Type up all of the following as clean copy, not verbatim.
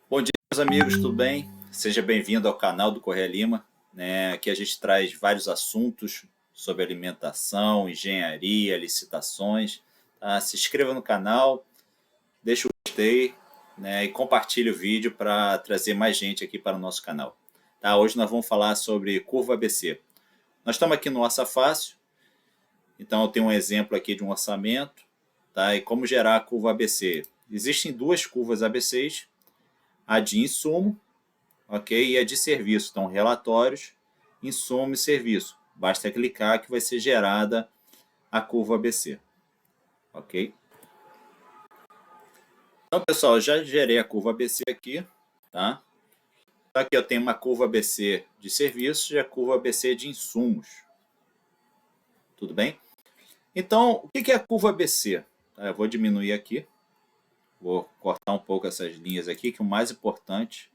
Bom dia, meus amigos, tudo bem? Seja bem-vindo ao canal do Correia Lima, né? Aqui a gente traz vários assuntos sobre alimentação, engenharia, licitações. Tá? Se inscreva no canal, deixa o gostei, né? E compartilhe o vídeo para trazer mais gente aqui para o nosso canal. Tá? Hoje nós vamos falar sobre curva ABC. Nós estamos aqui no Orça Fácil, então eu tenho um exemplo aqui de um orçamento, tá? E como gerar a curva ABC. Existem duas curvas ABCs, a de insumo, ok? E a de serviço. Então, relatórios, insumo e serviço. Basta clicar que vai ser gerada a curva ABC, ok? Então, pessoal, eu já gerei a curva ABC aqui, tá? Aqui eu tenho uma curva ABC de serviços e a curva ABC de insumos. Tudo bem? Então, o que é a curva ABC? Eu vou diminuir aqui. Vou cortar um pouco essas linhas aqui, que o mais importante,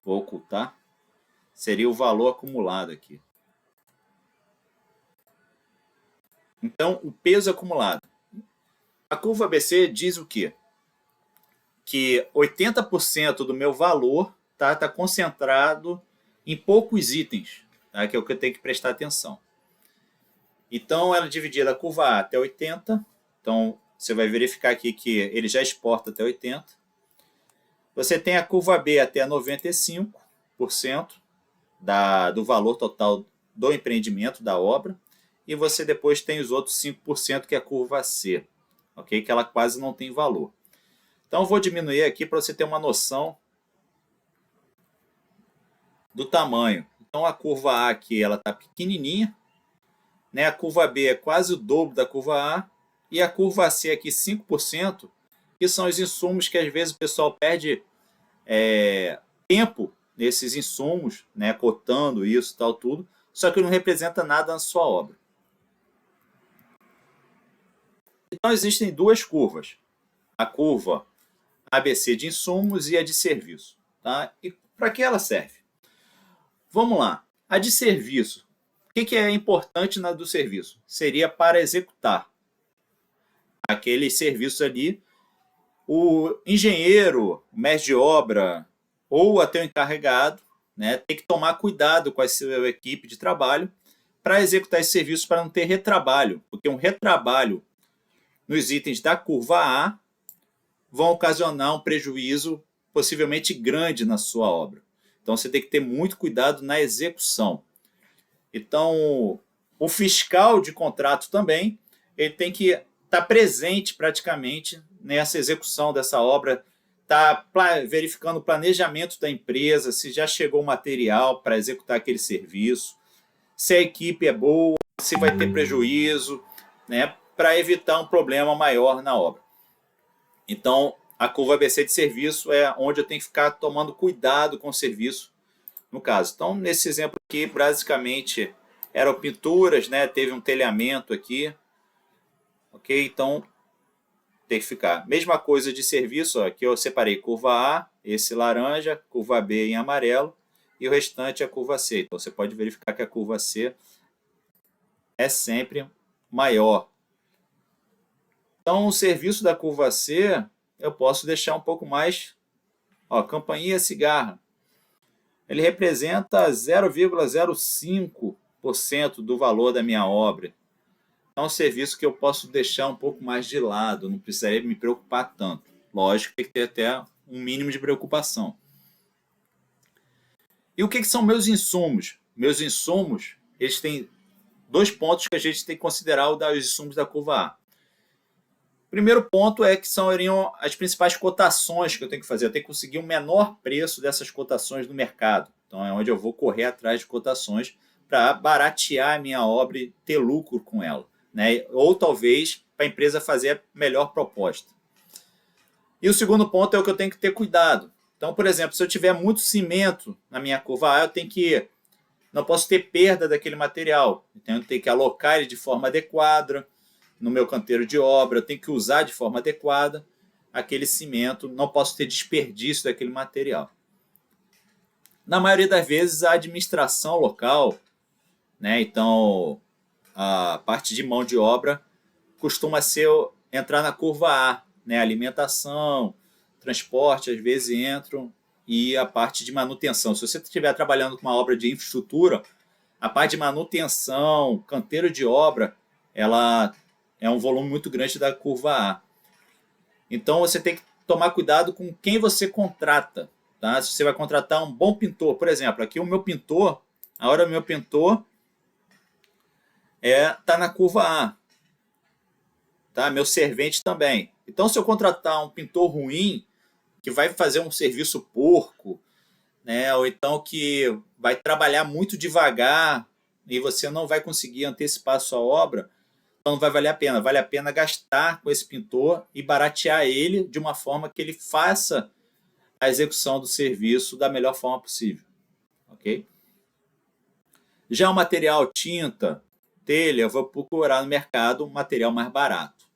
vou ocultar, seria o valor acumulado aqui. Então, o peso acumulado. A curva ABC diz o quê? Que 80% do meu valor tá concentrado em poucos itens, tá? Que é o que eu tenho que prestar atenção. Então, ela é dividida a curva A até 80. Então, você vai verificar aqui que ele já exporta até 80. Você tem a curva B até 95% do valor total do empreendimento, da obra. E você depois tem os outros 5%, que é a curva C, ok? Que ela quase não tem valor. Então, eu vou diminuir aqui para você ter uma noção do tamanho. Então, a curva A aqui ela está pequenininha, né? A curva B é quase o dobro da curva A, e a curva C aqui 5%, que são os insumos que às vezes o pessoal perde tempo nesses insumos, né? Cotando isso, tal, tudo, só que não representa nada na sua obra. Então, existem duas curvas. A curva ABC de insumos e a de serviço. Tá? E para que ela serve? Vamos lá. A de serviço. O que é importante na do serviço? Seria para executar aquele serviço ali. O engenheiro, o mestre de obra ou até o encarregado, né, tem que tomar cuidado com a sua equipe de trabalho para executar esse serviço, para não ter retrabalho, porque um retrabalho nos itens da curva A vão ocasionar um prejuízo possivelmente grande na sua obra. Então, você tem que ter muito cuidado na execução. Então, o fiscal de contrato também, ele tem que estar presente praticamente nessa execução dessa obra, tá verificando o planejamento da empresa, se já chegou o material para executar aquele serviço, se a equipe é boa, se vai ter prejuízo, né, para evitar um problema maior na obra. Então, a curva ABC de serviço é onde eu tenho que ficar tomando cuidado com o serviço, no caso. Então, nesse exemplo aqui, basicamente, eram pinturas, né? Teve um telhamento aqui, ok? Então, tem que ficar. Mesma coisa de serviço, ó, aqui eu separei curva A, esse laranja, curva B em amarelo, e o restante é a curva C. Então, você pode verificar que a curva C é sempre maior. Então, o serviço da curva C, eu posso deixar um pouco mais. Ó, campainha cigarra. Ele representa 0,05% do valor da minha obra. É um serviço que eu posso deixar um pouco mais de lado, não precisaria me preocupar tanto. Lógico, tem que ter até um mínimo de preocupação. E o que são meus insumos? Meus insumos, eles têm dois pontos que a gente tem que considerar os insumos da curva A. Primeiro ponto é que seriam as principais cotações que eu tenho que fazer. Eu tenho que conseguir um menor preço dessas cotações no mercado. Então, é onde eu vou correr atrás de cotações para baratear a minha obra e ter lucro com ela, né? Ou talvez para a empresa fazer a melhor proposta. E o segundo ponto é o que eu tenho que ter cuidado. Então, por exemplo, se eu tiver muito cimento na minha curva A, eu tenho que não posso ter perda daquele material. Então, eu tenho que alocar ele de forma adequada no meu canteiro de obra, eu tenho que usar de forma adequada aquele cimento, não posso ter desperdício daquele material. Na maioria das vezes, a administração local, né, então a parte de mão de obra costuma entrar na curva A, né, alimentação, transporte, às vezes entram e a parte de manutenção. Se você estiver trabalhando com uma obra de infraestrutura, a parte de manutenção, canteiro de obra, ela é um volume muito grande da curva A. Então você tem que tomar cuidado com quem você contrata. Tá? Se você vai contratar um bom pintor, por exemplo, aqui o meu pintor, a hora do meu pintor tá na curva A. Tá? Meu servente também. Então, se eu contratar um pintor ruim, que vai fazer um serviço porco, né? Ou então que vai trabalhar muito devagar e você não vai conseguir antecipar a sua obra, então não vai valer a pena. Vale a pena gastar com esse pintor e baratear ele de uma forma que ele faça a execução do serviço da melhor forma possível. Ok? Já o material tinta, telha, eu vou procurar no mercado um material mais barato.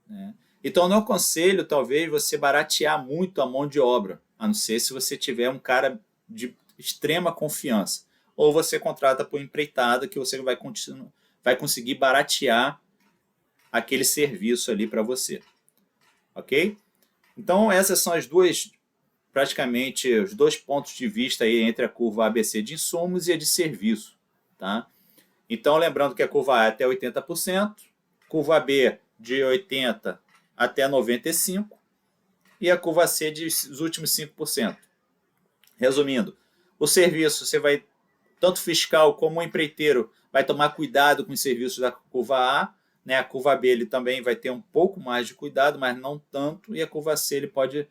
Né? Então, eu não aconselho, talvez, você baratear muito a mão de obra, a não ser se você tiver um cara de extrema confiança. Ou você contrata por empreitada, que você vai conseguir baratear aquele serviço ali para você. Ok? Então, essas são as duas, praticamente, os dois pontos de vista aí entre a curva ABC de insumos e a de serviço. Tá? Então, lembrando que a curva A é até 80%, curva B de 80% até 95% e a curva C dos últimos 5%. Resumindo, o serviço, você vai, tanto fiscal como o empreiteiro, vai tomar cuidado com os serviços da curva A, né? A curva B ele também vai ter um pouco mais de cuidado, mas não tanto, e a curva C ele pode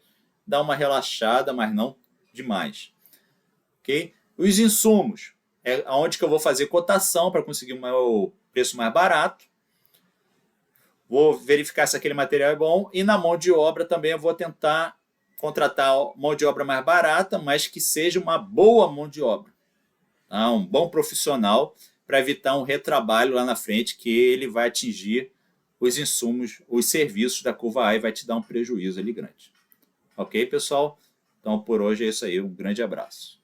dar uma relaxada, mas não demais. Okay? Os insumos, é onde que eu vou fazer cotação para conseguir o meu preço mais barato. Vou verificar se aquele material é bom. E na mão de obra também eu vou tentar contratar mão de obra mais barata, mas que seja uma boa mão de obra. Tá? Um bom profissional para evitar um retrabalho lá na frente que ele vai atingir os insumos, os serviços da curva A e vai te dar um prejuízo ali grande. Ok, pessoal? Então, por hoje é isso aí. Um grande abraço.